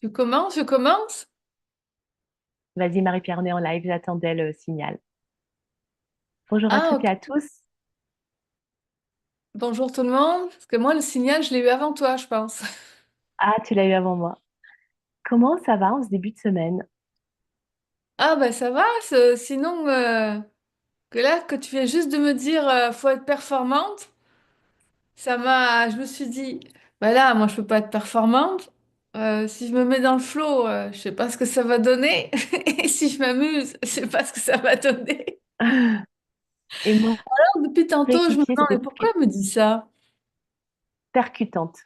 Tu commences, je commence? Vas-y, Marie-Pierre, on est en live, j'attendais le signal. Bonjour à Ah, toutes et ok. à tous. Bonjour tout le monde. Parce que moi, le signal, je l'ai eu avant toi, je pense. Ah, tu l'as eu avant moi. Comment ça va en ce début de semaine? Ah, ben ça va. Sinon, que là, que tu viens juste de me dire, faut être performante, je me suis dit, ben là, moi, je peux pas être performante. Si je me mets dans le flow, je sais pas ce que ça va donner. Et si je m'amuse, je sais pas ce que ça va donner. Et moi, Alors, depuis tantôt, je me réécoutier, demande, c'était mais pourquoi elle me dit ça? percutante.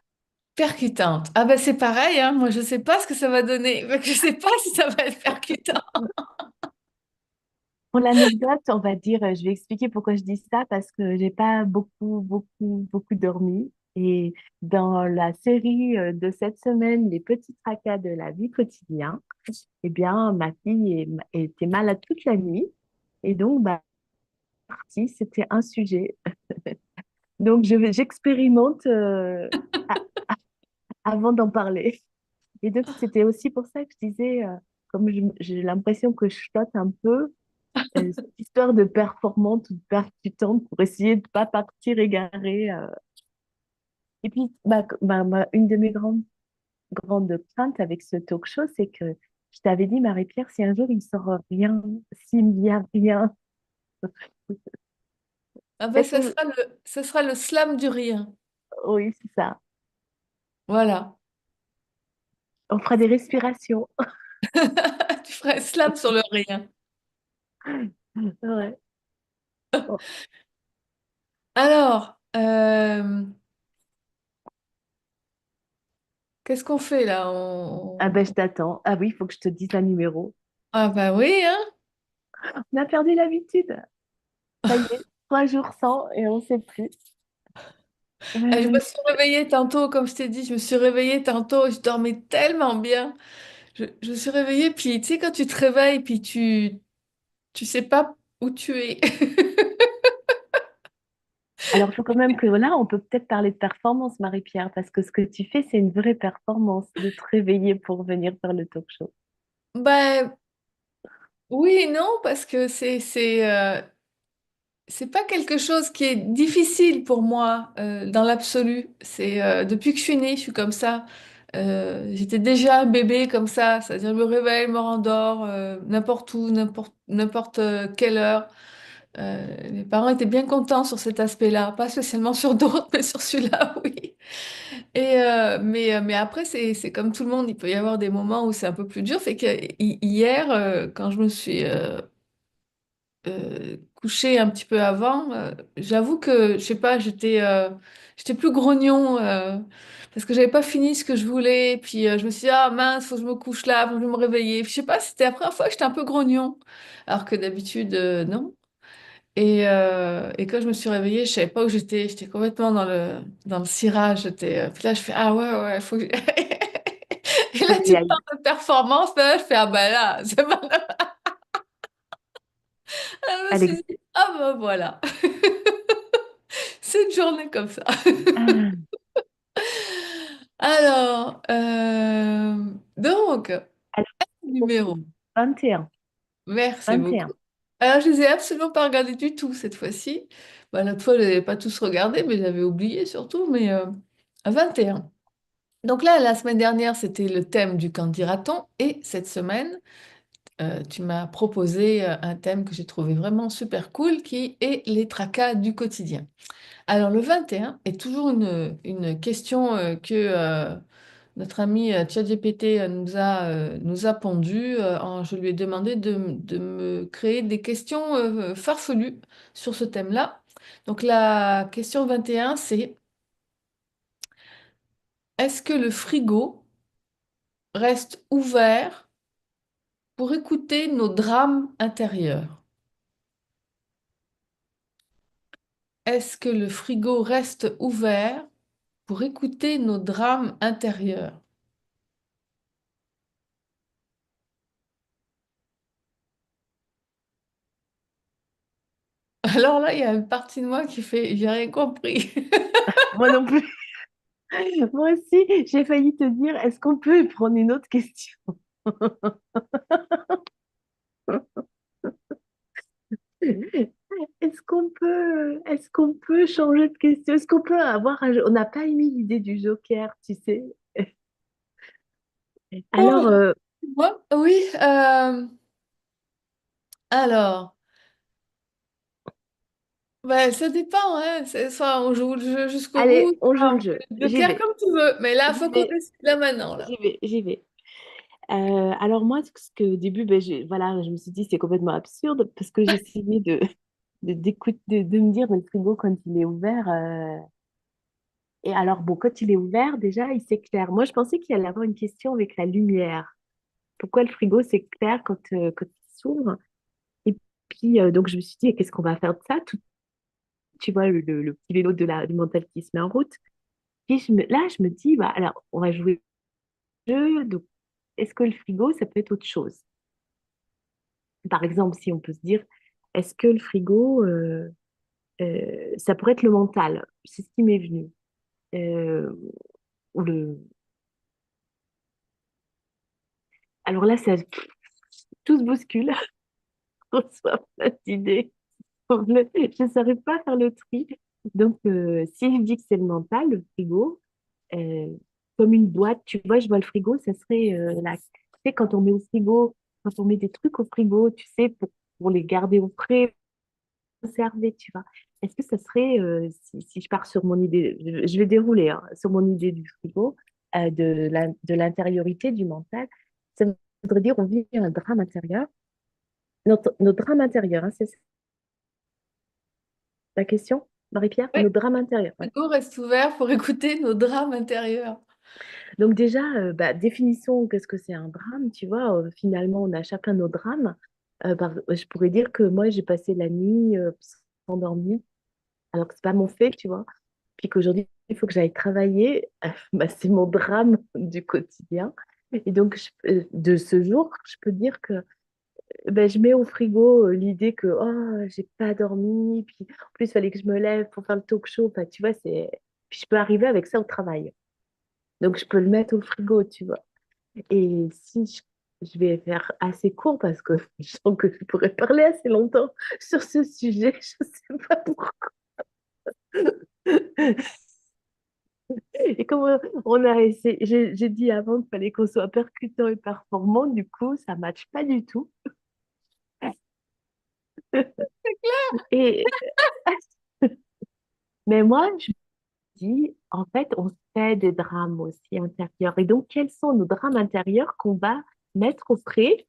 Percutante. Ah ben c'est pareil, hein. Moi je sais pas ce que ça va donner. Fait que je sais pas si ça va être percutant. Pour l'anecdote, on va dire, je vais expliquer pourquoi je dis ça, parce que j'ai pas beaucoup dormi. Et dans la série de cette semaine, Les petits tracas de la vie quotidienne, eh bien, ma fille était malade toute la nuit. Et donc, bah, partie, c'était un sujet. Donc, j'expérimente avant d'en parler. Et donc, c'était aussi pour ça que je disais, comme j'ai l'impression que je flotte un peu, cette histoire de performante ou de percutante pour essayer de ne pas partir égarée. Et puis, une de mes grandes craintes avec ce talk show, c'est que je t'avais dit, Marie-Pierre, si un jour il ne sort rien, s'il me vient rien, Ah ben est-ce que... ça sera le slam du rire. Oui, c'est ça. Voilà. On fera des respirations. Tu feras un slam sur le rire. Ouais. Bon. Alors, qu'est-ce qu'on fait là? Ah ben, je t'attends. Ah oui, il faut que je te dise un numéro. Ah bah oui, hein? On a perdu l'habitude. Ça y est, 3 jours sans et on ne sait plus. Je me suis réveillée tantôt, comme je t'ai dit, je me suis réveillée tantôt, je dormais tellement bien. Je me suis réveillée, puis tu sais, quand tu te réveilles, puis tu sais pas où tu es. Alors, il faut quand même que là, on peut peut-être parler de performance, Marie-Pierre, parce que ce que tu fais, c'est une vraie performance de te réveiller pour venir faire le talk show. Ben oui et non, parce que c'est pas quelque chose qui est difficile pour moi dans l'absolu. C'est depuis que je suis née, je suis comme ça. J'étais déjà un bébé comme ça, c'est-à-dire je me réveille, je me rendors n'importe où, n'importe quelle heure. Mes parents étaient bien contents sur cet aspect-là, pas spécialement sur d'autres, mais sur celui-là, oui. Mais après, c'est comme tout le monde, il peut y avoir des moments où c'est un peu plus dur. Fait que hier, quand je me suis couchée un petit peu avant, j'avoue que, je sais pas, j'étais plus grognon parce que j'avais pas fini ce que je voulais. Puis je me suis dit, ah mince, faut que je me couche là, faut que je me réveiller. Je sais pas, c'était la première fois que j'étais un peu grognon, alors que d'habitude, non. Et quand je me suis réveillée, je savais pas où j'étais. J'étais complètement dans le cirage. Puis là, je fais, ah ouais, ouais, faut que... Et là, Faut que tu j'y aille. parles de performance. Mais là, je fais, ah ben là, c'est pas... Je me suis Alex. dit, ah ben voilà. C'est une journée comme ça. Ah, Alors, donc, alors, numéro. 21. Merci beaucoup. 21. Alors, je les ai absolument pas regardés du tout cette fois-ci. Bah, l'autre fois, je les avais pas tous regardés, mais j'avais oublié surtout. Mais à 21. Donc là, la semaine dernière, c'était le thème du qu'en dira-t-on. Et cette semaine, tu m'as proposé un thème que j'ai trouvé vraiment super cool, qui est les tracas du quotidien. Alors le 21 est toujours une question que notre ami ChatGPT nous a pondu. Je lui ai demandé de me créer des questions farfelues sur ce thème-là. Donc la question 21, c'est est-ce que le frigo reste ouvert pour écouter nos drames intérieurs? Est-ce que le frigo reste ouvert pour écouter nos drames intérieurs? Alors là, il y a une partie de moi qui fait, j'ai rien compris. Moi non plus. Moi aussi, j'ai failli te dire, est-ce qu'on peut prendre une autre question? Est-ce qu'on peut changer de question? Est-ce qu'on peut avoir on n'a pas émis l'idée du joker, tu sais? Alors, Oh, moi, oui. Alors, bah, ça dépend, hein. Soit on joue le jeu jusqu'au bout, allez, on joue soit le on fait jeu. le J'y joker vais, comme tu veux. Mais là, j'y faut qu'on vais, décide là maintenant, là. j'y vais, j'y vais. Alors moi, ce que au début, ben, voilà, je me suis dit c'est complètement absurde parce que j'essayais de me dire, mais le frigo, quand il est ouvert, et alors bon, quand il est ouvert, déjà, il s'éclaire. Moi, je pensais qu'il allait y avoir une question avec la lumière. Pourquoi le frigo s'éclaire quand il s'ouvre? Et puis, donc, je me suis dit, qu'est-ce qu'on va faire de ça? Tu vois, le petit vélo du mental qui se met en route. Puis là, je me dis, bah, alors, on va jouer au jeu. Donc, est-ce que le frigo, ça peut être autre chose? Par exemple, si on peut se dire, est-ce que le frigo, ça pourrait être le mental? C'est ce qui m'est venu. Euh, ou Alors là, tout se bouscule. On reçoit plein d'idées. Je ne saurais pas faire le tri. Donc, si je dis que c'est le mental, le frigo, euh, comme une boîte, tu vois, je vois le frigo, ça serait tu sais, quand on met au frigo, quand on met des trucs au frigo, tu sais, pour les garder au frais, conserver, tu vois. Est-ce que ça serait, si je pars sur mon idée, je vais dérouler hein, sur mon idée du frigo, de l'intériorité, du mental, ça voudrait dire on vit un drame intérieur. Notre drame intérieur, hein, c'est ça la question, Marie-Pierre? Oui, Notre drame intérieur, le ouais. frigo reste ouvert pour écouter nos drames intérieurs. Donc déjà, bah, définissons qu'est-ce que c'est un drame, tu vois. Finalement, on a chacun nos drames. Je pourrais dire que moi, j'ai passé la nuit sans dormir, alors que c'est pas mon fait, tu vois. Puis qu'aujourd'hui, il faut que j'aille travailler. Bah, c'est mon drame du quotidien. Et donc, de ce jour, je peux dire que ben, je mets au frigo l'idée que oh, j'ai pas dormi. Puis en plus, il fallait que je me lève pour faire le talk show. Enfin, tu vois, puis je peux arriver avec ça au travail. Donc, je peux le mettre au frigo, tu vois. Et si je vais faire assez court parce que je sens que je pourrais parler assez longtemps sur ce sujet, je sais pas pourquoi. Et comme on a essayé, j'ai dit avant qu'il fallait qu'on soit percutant et performant, du coup, ça matche pas du tout. Et, mais moi, je me dis, en fait, on se fait des drames aussi intérieurs. Et donc, quels sont nos drames intérieurs qu'on va mettre au frais,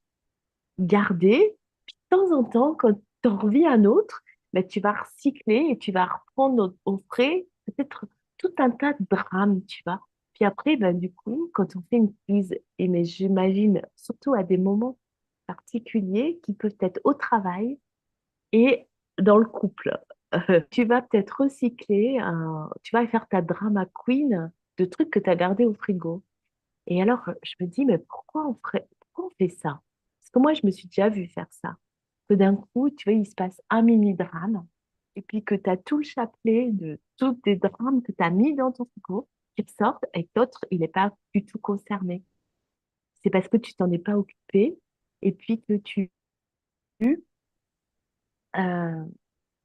garder, puis de temps en temps, quand tu en revis un autre, ben, tu vas recycler et tu vas reprendre au frais peut-être tout un tas de drames, tu vois. Puis après, ben, du coup, quand on fait une crise, et mais j'imagine surtout à des moments particuliers qui peuvent être au travail et dans le couple, tu vas peut-être recycler, tu vas faire ta drama queen de trucs que tu as gardés au frigo. Et alors, je me dis, mais pourquoi on fait ça? Parce que moi, je me suis déjà vue faire ça. Que d'un coup, tu vois, il se passe un mini-drame, et puis que tu as tout le chapelet de tous les drames que tu as mis dans ton frigo qui ressortent, et que l'autre, il n'est pas du tout concerné. C'est parce que tu t'en es pas occupé, et puis que euh,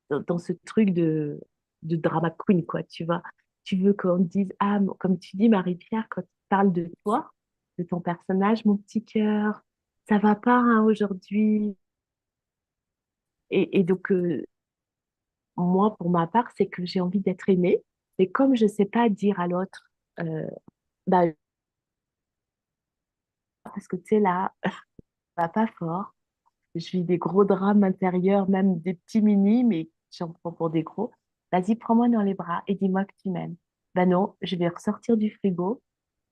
dans ce truc de drama queen, quoi, tu vois. Tu veux qu'on te dise, ah, comme tu dis, Marie-Pierre, quand tu parles de toi, de ton personnage, mon petit cœur, ça va pas hein, aujourd'hui. Et donc, moi, pour ma part, c'est que j'ai envie d'être aimée. Et comme je sais pas dire à l'autre, euh, bah, parce que tu sais, là, ça va pas fort. Je vis des gros drames intérieurs, même des petits mini, mais j'en prends pour des gros. Vas-y, prends-moi dans les bras et dis-moi que tu m'aimes. Ben non, je vais ressortir du frigo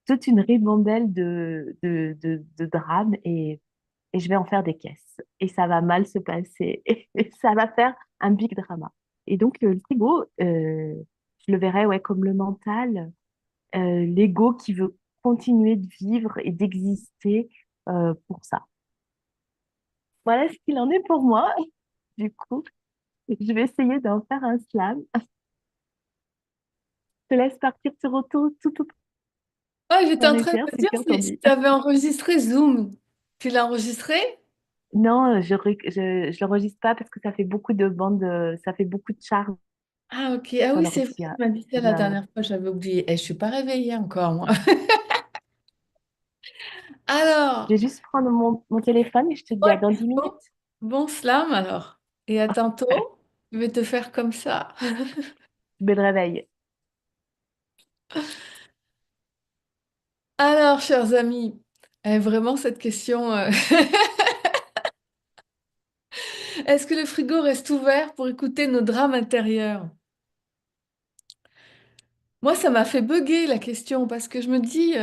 toute une ribambelle de drames et je vais en faire des caisses. Et ça va mal se passer. Et ça va faire un big drama. Et donc, le frigo, je le verrais ouais, comme le mental, l'ego qui veut continuer de vivre et d'exister pour ça. Voilà ce qu'il en est pour moi. Du coup, je vais essayer d'en faire un slam. te laisse partir sur tout Ah, j'étais en en train de éclair me si dire tu si entendis. tu avais enregistré Zoom. Tu l'as enregistré? Non, je l'enregistre pas parce que ça fait beaucoup de bandes, ça fait beaucoup de charge Ah, ok. Ah sur oui, c'est vrai, l'ordi. tu m'as dit ça Je la dois- dernière fois, j'avais oublié. Je suis pas réveillée encore, moi. Alors, Je vais juste prendre mon téléphone et je te dis à ouais, dans 10 minutes. bon, bon slam alors. Et à tantôt, je vais te faire comme ça. Bel réveil. Alors, chers amis, vraiment cette question, est-ce que le frigo reste ouvert pour écouter nos drames intérieurs? Moi, ça m'a fait bugger la question parce que je me dis,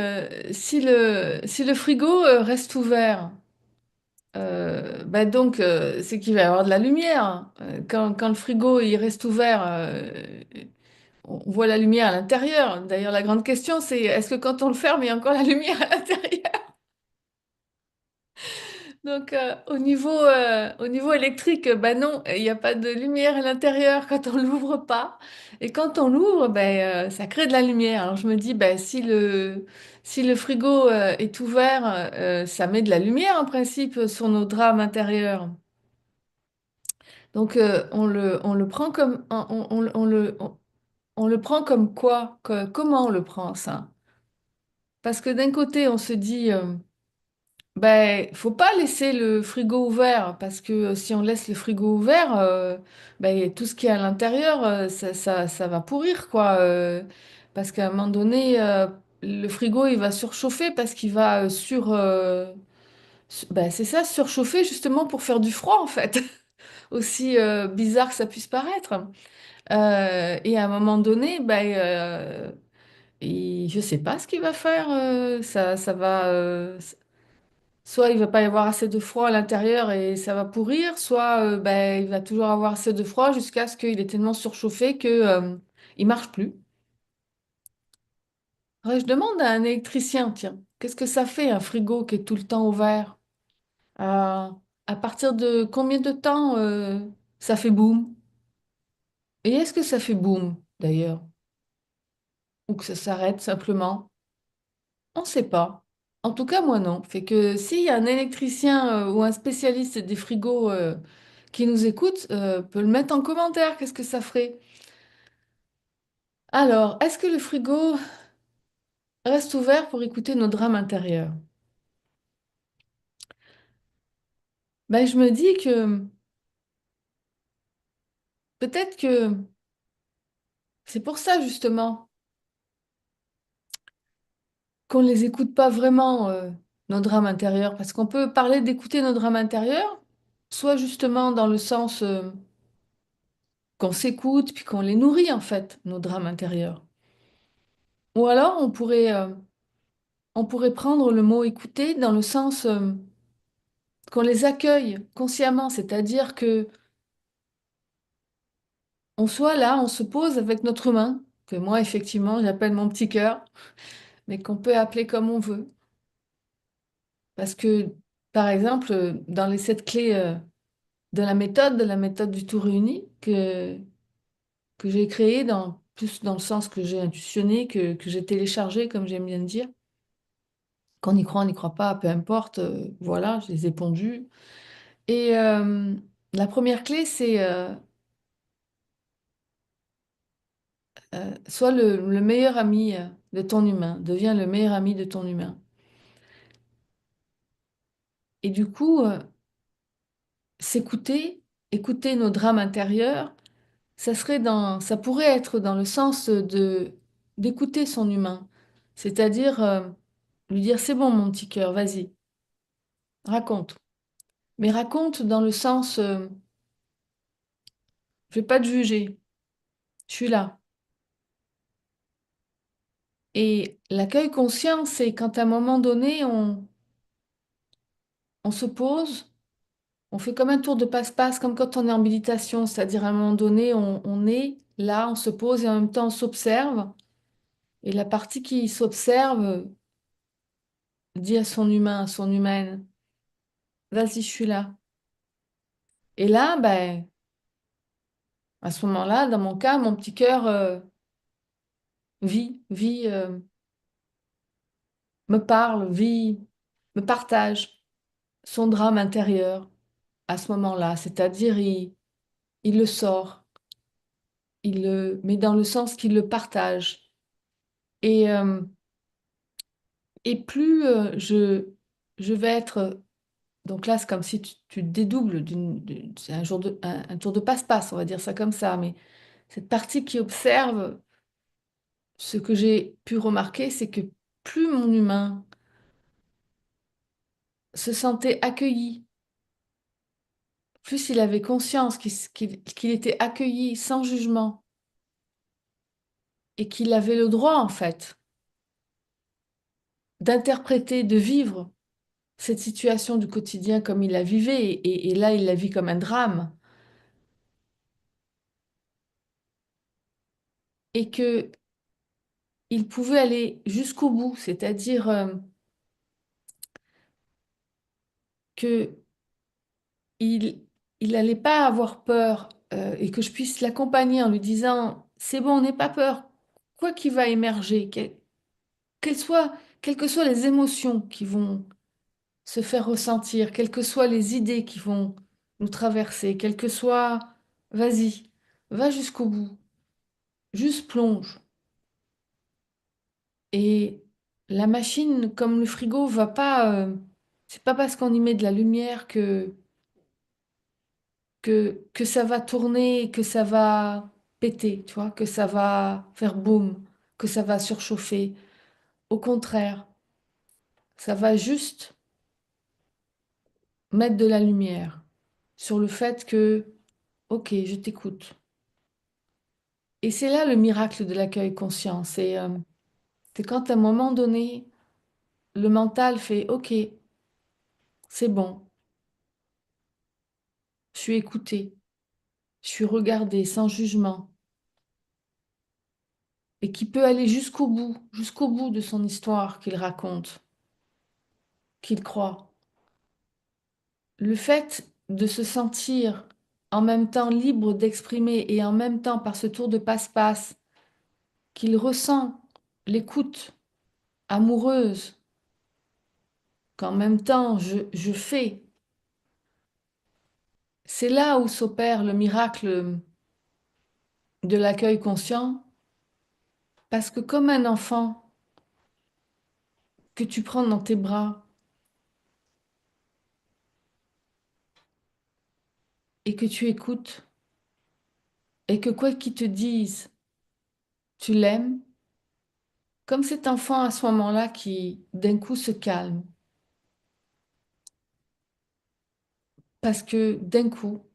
si le frigo reste ouvert, bah donc c'est qu'il va y avoir de la lumière. Quand le frigo il reste ouvert, on voit la lumière à l'intérieur. D'ailleurs, la grande question, c'est est-ce que quand on le ferme, il y a encore la lumière à l'intérieur? Donc, au niveau électrique, bah non, il n'y a pas de lumière à l'intérieur quand on l'ouvre pas. Et quand on l'ouvre, ben, ça crée de la lumière. Alors, je me dis, ben, si le frigo est ouvert, ça met de la lumière en principe sur nos drames intérieurs. Donc, on le prend comme, on le prend comme quoi? Comment on le prend, ça? Parce que d'un côté, on se dit... ben, faut pas laisser le frigo ouvert parce que si on laisse le frigo ouvert, ben, tout ce qui est à l'intérieur, ça va pourrir, quoi. Parce qu'à un moment donné, le frigo, il va surchauffer parce qu'il va ben, c'est ça, surchauffer justement pour faire du froid, en fait. Aussi bizarre que ça puisse paraître. Et à un moment donné, ben, je sais pas ce qu'il va faire. Ça va. Soit il va pas y avoir assez de froid à l'intérieur et ça va pourrir, soit ben, il va toujours avoir assez de froid jusqu'à ce qu'il est tellement surchauffé que il marche plus. Ouais, je demande à un électricien, tiens, qu'est-ce que ça fait un frigo qui est tout le temps ouvert? À, à partir de combien de temps ça fait boum? Et est-ce que ça fait boum d'ailleurs? Ou que ça s'arrête simplement? On ne sait pas. En tout cas, moi non. Fait que s'il y a un électricien ou un spécialiste des frigos qui nous écoute, peut le mettre en commentaire. Qu'est-ce que ça ferait? Alors, est-ce que le frigo reste ouvert pour écouter nos drames intérieurs? Ben, je me dis que peut-être que c'est pour ça justement qu'on ne les écoute pas vraiment, nos drames intérieurs. Parce qu'on peut parler d'écouter nos drames intérieurs, soit justement dans le sens qu'on s'écoute puis qu'on les nourrit en fait, nos drames intérieurs. Ou alors on pourrait prendre le mot écouter dans le sens qu'on les accueille consciemment, c'est-à-dire que on soit là, on se pose avec notre main, que moi effectivement j'appelle mon petit cœur, mais qu'on peut appeler comme on veut. Parce que, par exemple, dans les 7 clés de la méthode du tout réuni, que j'ai créée plus dans le sens que j'ai intuitionné, que j'ai téléchargé, comme j'aime bien dire, qu'on y croit, on n'y croit pas, peu importe, voilà, je les ai pondus. Et la première clé, c'est sois le meilleur ami de ton humain, deviens le meilleur ami de ton humain. Et du coup, s'écouter, écouter nos drames intérieurs, ça pourrait être dans le sens d'écouter son humain, c'est-à-dire lui dire, c'est bon mon petit cœur, vas-y, raconte. Mais raconte dans le sens, je vais pas te juger, je suis là. Et l'accueil conscient, c'est quand à un moment donné, on se pose, on fait comme un tour de passe-passe, comme quand on est en méditation, c'est-à-dire à un moment donné, on est là, on se pose et en même temps on s'observe. Et la partie qui s'observe dit à son humain, à son humaine, vas-y, je suis là. Et là, ben, à ce moment-là, dans mon cas, mon petit cœur me parle, vit, me partage son drame intérieur à ce moment-là. C'est-à-dire, il le sort, mais dans le sens qu'il le partage. Et, euh, et plus je vais être... Donc là, c'est comme si tu te dédoubles c'est un tour de passe-passe, on va dire ça comme ça. Mais cette partie qui observe, ce que j'ai pu remarquer, c'est que plus mon humain se sentait accueilli, plus il avait conscience qu'il était accueilli sans jugement et qu'il avait le droit, en fait, d'interpréter, de vivre cette situation du quotidien comme il la vivait. Et là, il la vit comme un drame. Et que il pouvait aller jusqu'au bout, c'est-à-dire que il il n'allait pas avoir peur et que je puisse l'accompagner en lui disant, c'est bon, n'aie pas peur, quoi qu'il va émerger, qu'elles soient, quelles que soient les émotions qui vont se faire ressentir, quelles que soient les idées qui vont nous traverser, quelles que soient, vas-y, va jusqu'au bout, juste plonge. Et la machine, comme le frigo, va pas, c'est pas parce qu'on y met de la lumière que ça va tourner, que ça va péter, tu vois, que ça va faire boum, que ça va surchauffer. Au contraire, ça va juste mettre de la lumière sur le fait que, ok, je t'écoute. Et c'est là le miracle de l'accueil conscient. C'est quand à un moment donné, le mental fait, ok, c'est bon, je suis écouté, je suis regardé sans jugement, et qui peut aller jusqu'au bout de son histoire qu'il raconte, qu'il croit. Le fait de se sentir en même temps libre d'exprimer et en même temps par ce tour de passe-passe qu'il ressent l'écoute amoureuse, qu'en même temps je fais, c'est là où s'opère le miracle de l'accueil conscient, parce que comme un enfant que tu prends dans tes bras et que tu écoutes, et que quoi qu'il te dise, tu l'aimes, comme cet enfant à ce moment-là qui d'un coup se calme, parce que d'un coup,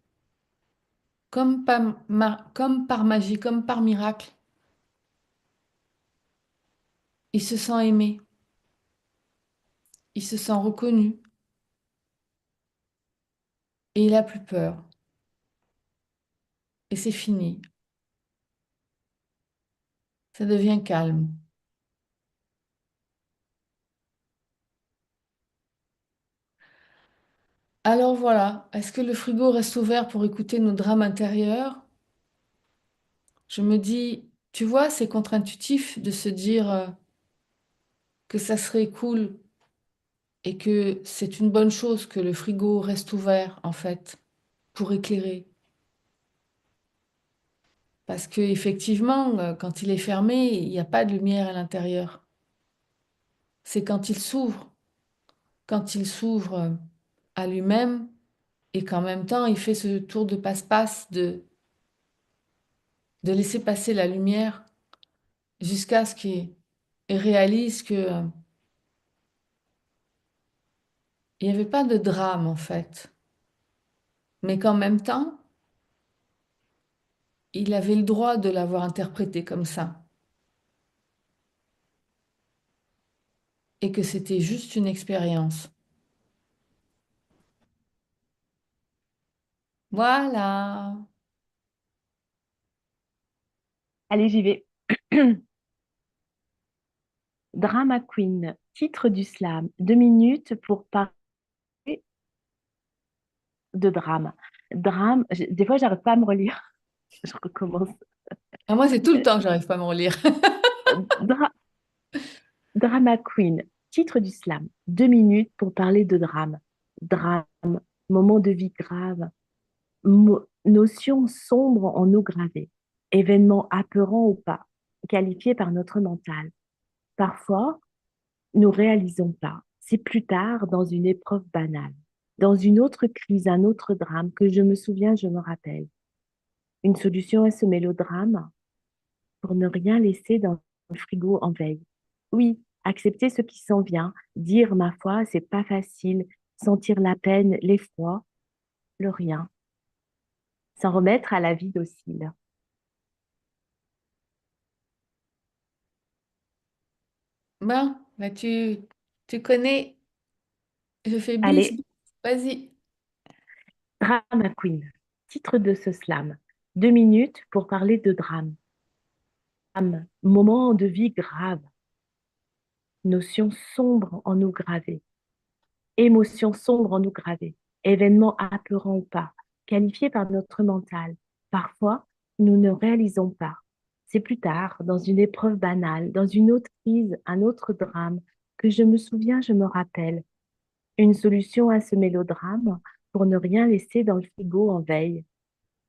comme par magie, comme par miracle, il se sent aimé, il se sent reconnu et il a plus peur. Et c'est fini. Ça devient calme. Alors voilà, est-ce que le frigo reste ouvert pour écouter nos drames intérieurs? Je me dis, tu vois, c'est contre-intuitif de se dire que ça serait cool et que c'est une bonne chose que le frigo reste ouvert, en fait, pour éclairer. Parce que effectivement, quand il est fermé, il n'y a pas de lumière à l'intérieur. C'est quand il s'ouvre à lui-même et qu'en même temps, il fait ce tour de passe-passe de laisser passer la lumière jusqu'à ce qu'il réalise que, il n'y avait pas de drame en fait, mais qu'en même temps, il avait le droit de l'avoir interprété comme ça et que c'était juste une expérience. Voilà. Allez, j'y vais. Drama Queen, titre du slam. 2 minutes pour parler de drame. Drame, des fois, j'arrive pas à me relire. Je recommence. Ah, moi, c'est tout le temps que j'arrive pas à me relire. Dra- Drama Queen, titre du slam. 2 minutes pour parler de drame. Drame, moment de vie grave, notion sombre en nous gravée. Événement apeurant ou pas, qualifié par notre mental. Parfois, nous réalisons pas. C'est plus tard, dans une épreuve banale, dans une autre crise, un autre drame que je me souviens, je me rappelle. Une solution à ce mélodrame pour ne rien laisser dans le frigo en veille. Oui, accepter ce qui s'en vient, dire ma foi, c'est pas facile, sentir la peine, l'effroi, le rien, s'en remettre à la vie docile. Bon, bah tu connais, je fais bis, Allez, bis. Vas-y. Drama Queen, titre de ce slam. 2 minutes pour parler de drame. Drame, moment de vie grave, notion sombre en nous gravée, émotion sombre en nous gravée, événement apeurant ou pas, qualifié par notre mental. Parfois, nous ne réalisons pas. C'est plus tard, dans une épreuve banale, dans une autre crise, un autre drame, que je me souviens, je me rappelle. Une solution à ce mélodrame pour ne rien laisser dans le frigo en veille.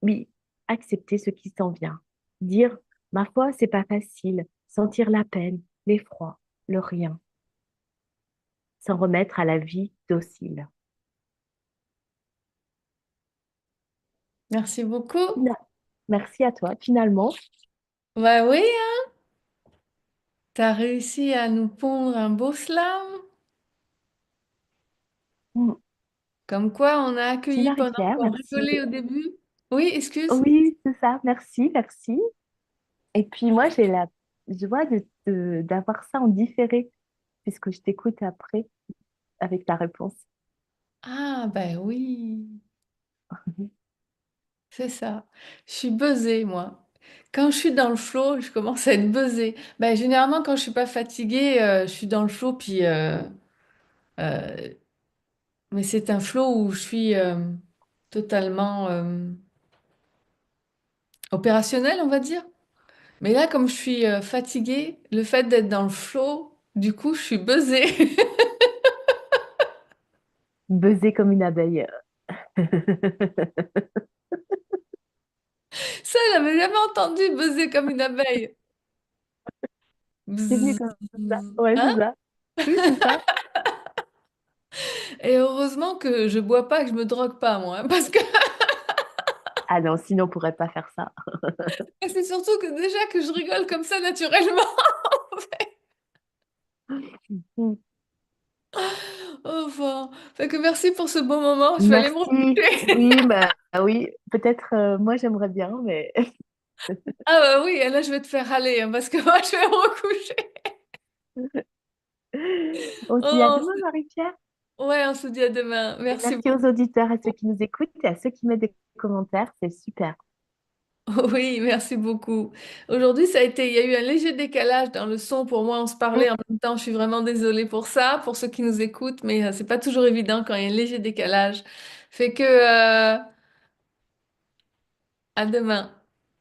Oui, accepter ce qui s'en vient. Dire, ma foi, c'est pas facile. Sentir la peine, l'effroi, le rien. S'en remettre à la vie docile. Merci beaucoup. Merci à toi. Finalement, Bah oui, t'as réussi à nous pondre un beau slam. mm, Comme quoi, on a petit accueilli pendant Marie-Pierre, qu'on merci. rigolait au début. Oui, excuse. Oui, c'est ça. Merci, merci. Et puis moi, j'ai la joie d'avoir ça en différé, puisque je t'écoute après avec ta réponse. Ah, ben oui, c'est ça. Je suis buzzée, moi. Quand je suis dans le flow, je commence à être buzzée. Ben, généralement, quand je suis pas fatiguée, je suis dans le flow, puis euh, mais c'est un flow où je suis totalement opérationnelle, on va dire. Mais là, comme je suis fatiguée, le fait d'être dans le flow, du coup, je suis buzzée. Buzzer comme une abeille. Ça, j'avais jamais entendu buzzer comme une abeille. C'est venu Bzzz. comme ça. Ouais, Hein? c'est ça. Oui, c'est ça. Et heureusement que je bois pas, que je me drogue pas, moi, hein, parce que Ah non, sinon on pourrait pas faire ça. c'est surtout que déjà que je rigole comme ça naturellement. Mm. Enfin, fait que merci pour ce bon moment. Je vais aller me Merci. recoucher. Oui, bah oui. Peut-être moi j'aimerais bien, mais Ah bah oui, et là je vais te faire râler, hein, parce que moi je vais me recoucher. on se dit à Oh, demain, Marie-Pierre. ouais, on se dit à demain. Et Merci merci aux beaucoup. auditeurs, à ceux qui nous écoutent et à ceux qui mettent des commentaires. C'est super. Oui, merci beaucoup. Aujourd'hui, il y a eu un léger décalage dans le son. Pour moi, on se parlait en même temps. Je suis vraiment désolée pour ça, pour ceux qui nous écoutent, mais c'est pas toujours évident quand il y a un léger décalage. Fait que, à demain.